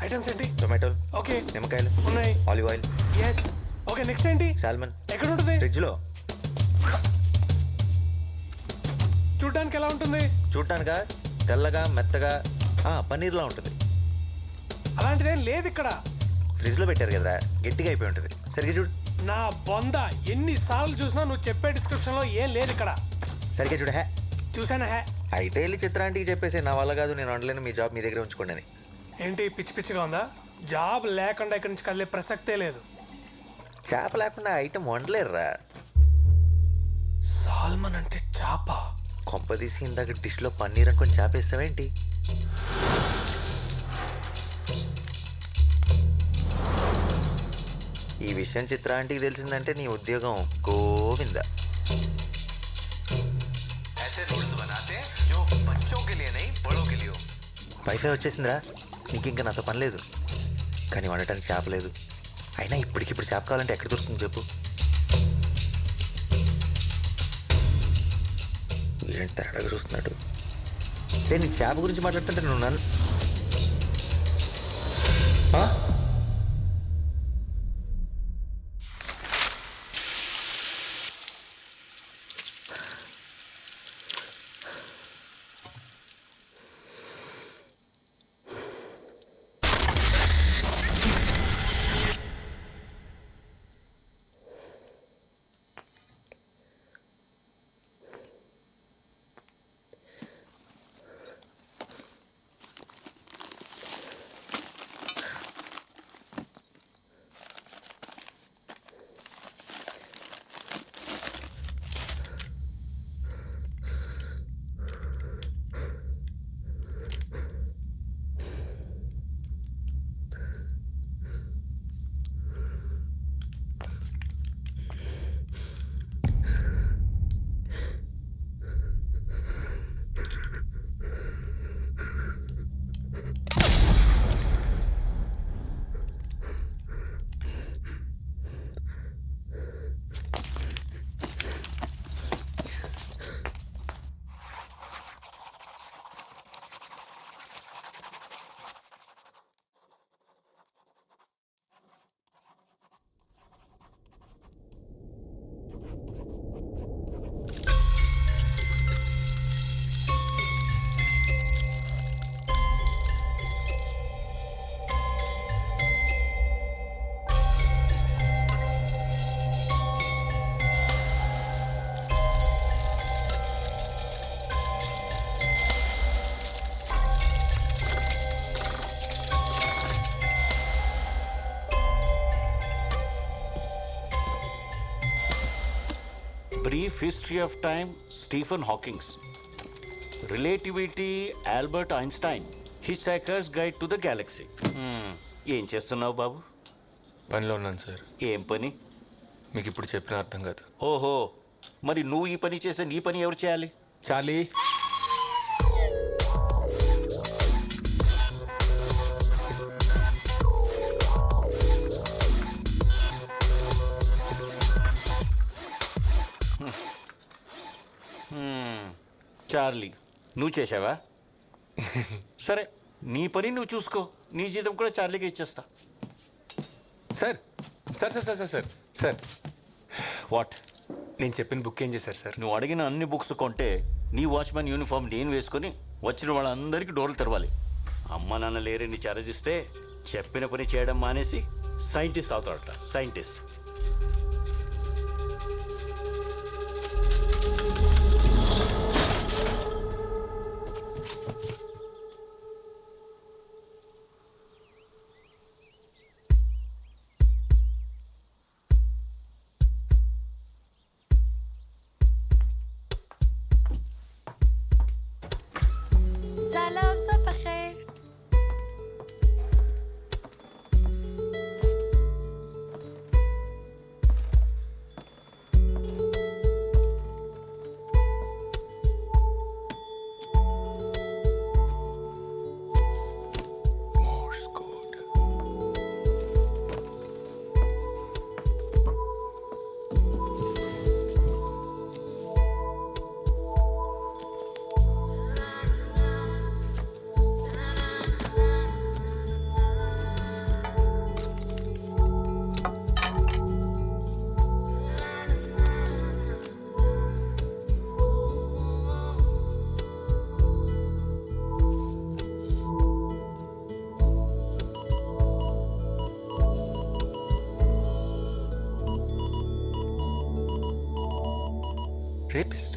Items ఏంటి? టొమాటోలు, okay. నిమ్మకాయలు ఉన్నాయి. Olive oil. Yes. Okay, next ఏంటి? సాల్మన్. ఎక్కడ ఉంటుంది? ఫ్రిడ్జ్ లో. చూడడానికి ఎలా ఉంటుంది? చూడటానికా? తెల్లగా మెత్తగా పన్నీర్లా ఉంటుంది. అలాంటిదేం లేదు ఇక్కడ. ఫ్రిడ్జ్ లో పెట్టారు కదా, గట్టిగా అయిపోయి ఉంటుంది. సరిగ్గా చూడు. నా బొంద ఎన్నిసార్లు చూసినా నువ్వు చెప్పే డిస్క్రిప్షన్ లో ఏం లేదు ఇక్కడ. సరిగ్గా చూడ. చూసానా? అయితే వెళ్ళి చిత్రాంటికి చెప్పేసి నా వల్ల కాదు, నేను వండలేను, మీ జాబ్ మీ దగ్గర ఉంచుకోండి అని. ఏంటి పిచ్చి పిచ్చిగా ఉందా? జాబ్ లేకుండా ఇక్కడి నుంచి కదిలే ప్రసక్తే లేదు. చేప లేకుండా ఐటమ్ వండలేరురా. సాల్మన్ అంటే చేప? కొంపదీసి ఇందాక డిష్ లో పన్నీర్ అనుకొని చేపేస్తావేంటి? ఈ విషయం చిత్రాంటికి తెలిసిందంటే నీ ఉద్యోగం గోవింద. పైసా వచ్చేసిందిరా, ఇంకింక నాతో పని లేదు. కానీ వండటానికి చేప లేదు. అయినా ఇప్పటికిప్పుడు చేప కావాలంటే ఎక్కడ దొరుకుతుంది చెప్పు? ఏంటి తేడాగా చూస్తున్నాడు? నేను చేప గురించి మాట్లాడుతుంటే నువ్వు నన్ను Brief History of Time, Stephen Hawking. Relativity, Albert Einstein. Hitchhiker's Guide to the Galaxy. ఏం చేస్తున్నావు బాబు? పనిలో ఉన్నాను సార్. ఏం పని? మీకు ఇప్పుడు చెప్పిన అర్థం కాదు. ఓహో, మరి నువ్వు ఈ పని చేస్తే నీ పని ఎవరు చేయాలి? చాలీ, చార్లీ, నువ్వు చేసావా? సరే, నీ పని నువ్వు చూసుకో. నీ జీతం కూడా చార్లీకి ఇచ్చేస్తా. Sir sir sir sir sir sir what? నేను చెప్పిన బుక్ ఏం చేశారు సార్? నువ్వు అడిగిన అన్ని బుక్స్ కొంటే నీ వాచ్మెన్ యూనిఫామ్ నేను వేసుకొని వచ్చిన వాళ్ళందరికీ డోర్లు తెరవాలి. అమ్మ నాన్న లేరని చారజిస్తే చెప్పిన పని చేయడం మానేసి సైంటిస్ట్ అవుతాడట. Scientist. Rapist.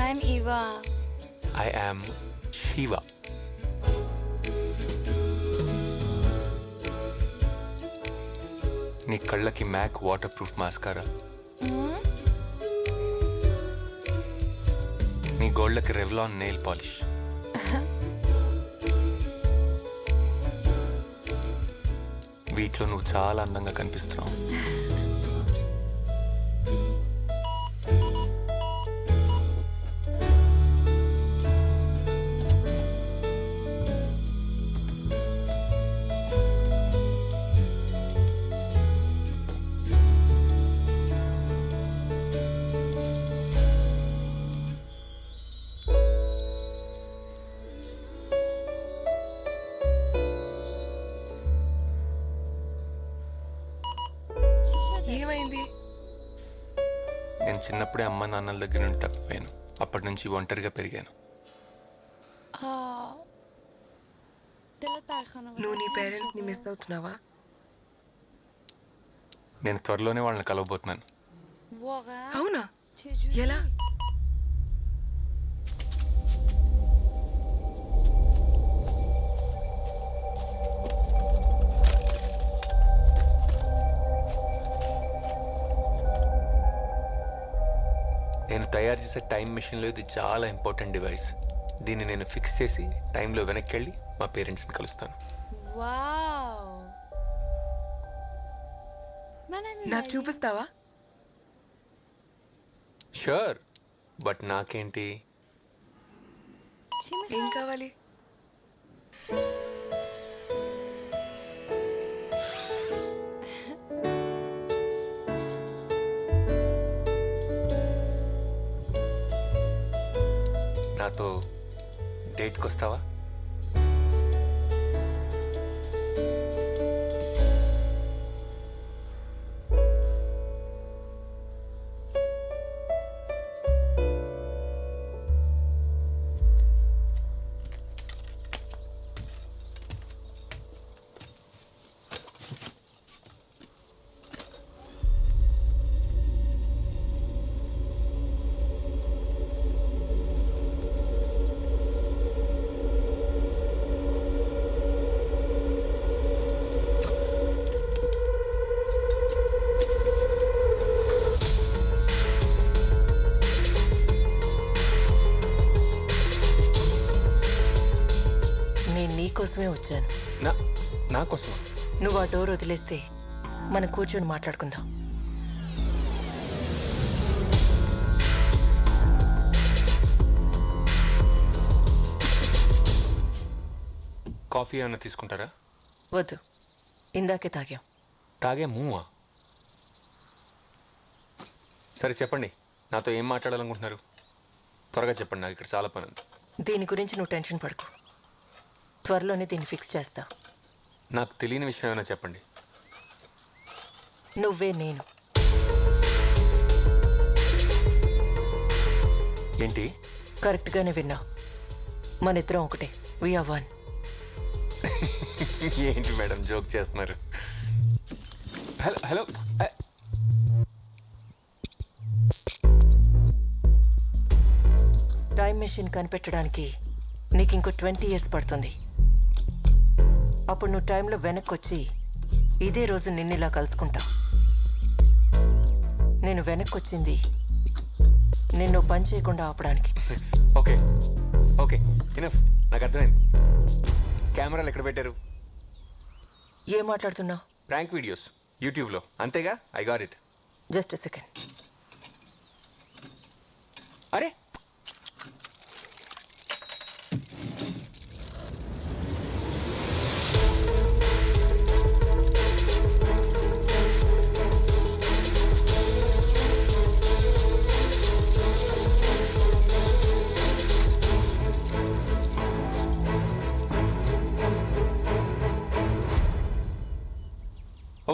I'm Eva. I am Shiva. నీ కళ్ళకి MAC waterproof mascara, Hmm? నీ గోళ్ళకి రెవ్లాన్ నెయిల్ పాలిష్, వీటిలో నువ్వు చాలా అందంగా కనిపిస్తున్నావు. ఏమైంది? నేను చిన్నప్పుడే అమ్మ నాన్నల దగ్గర నుండి తప్పిపోయాను. అప్పటి నుంచి ఒంటరిగా పెరిగాను. నువ్వు నీ పేరెంట్స్ ని మిస్ అవుతున్నావా? నేను త్వరలోనే వాళ్ళని కలవబోతున్నాను. అవునా? ఎలా? నేను తయారు చేసే టైం మెషిన్లో ఇది చాలా ఇంపార్టెంట్ డివైస్. దీన్ని నేను ఫిక్స్ చేసి టైంలో వెనక్కి వెళ్ళి మా పేరెంట్స్ని కలుస్తాను. నాకు చూపిస్తావా? షూర్, బట్ నాకేంటి? ఏం కావాలి? నాతో డేట్కి వస్తావా? నీకోసమే వచ్చాను. నా కోసం? నువ్వు ఆ డోర్ వదిలేస్తే మనం కూర్చొని మాట్లాడుకుందాం. కాఫీ ఏమైనా తీసుకుంటారా? వద్దు, ఇందాకే తాగాం. తాగే మూవా? సరే చెప్పండి, నాతో ఏం మాట్లాడాలనుకుంటున్నారు? త్వరగా చెప్పండి, నాకు ఇక్కడ చాలా పని ఉంది. దీని గురించి నువ్వు టెన్షన్ పడకు, త్వరలోనే దీన్ని ఫిక్స్ చేస్తా. నాకు తెలియని విషయం ఏమైనా చెప్పండి. నువ్వే నేను. ఏంటి? కరెక్ట్గానే విన్నావు, మన ఇద్దరం ఒకటే. We are one. ఏంటి మేడం జోక్ చేస్తున్నారు? హలో హలో, టైం మెషిన్ కనిపెట్టడానికి నీకు ఇంకో 20 years పడుతుంది. అప్పుడు నువ్వు టైంలో వెనక్కి వచ్చి ఇదే రోజు నిన్నిలా కలుసుకుంటా. నేను వెనక్కి వచ్చింది నిన్ను పని చేయకుండా ఆపడానికి. ఓకే ఓకే ఇనఫ్, నాకు అర్థమైంది. కెమెరాలు ఎక్కడ పెట్టారు? ఏం మాట్లాడుతున్నావు? ప్రాంక్ వీడియోస్ యూట్యూబ్లో, అంతేగా? I got it. Just second. అరే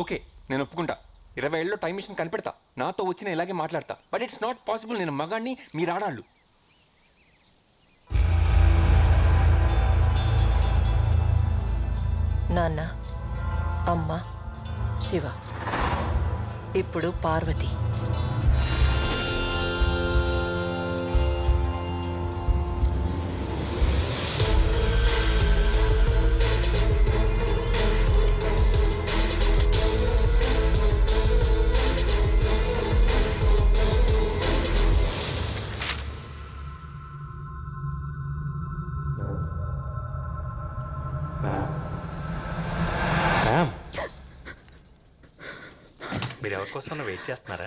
ఓకే, నేను ఒప్పుకుంటా. 20 ఏళ్ళలో టైం మిషన్ కనిపెడతా, నాతో వచ్చిన ఇలాగే మాట్లాడతా. But it's not possible. నేను మగాడిని, మీరు ఆడాళ్ళు. నాన్న, అమ్మ, శివ, ఇప్పుడు పార్వతి. మీరు ఎవరికోసం వెయిట్ చేస్తున్నారా?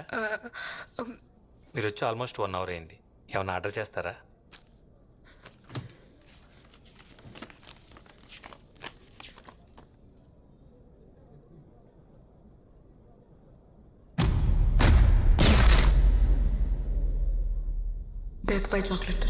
మీరు వచ్చి ఆల్మోస్ట్ 1 అవర్ అయింది. ఏమన్నా ఆర్డర్ చేస్తారా? Death by chocolate.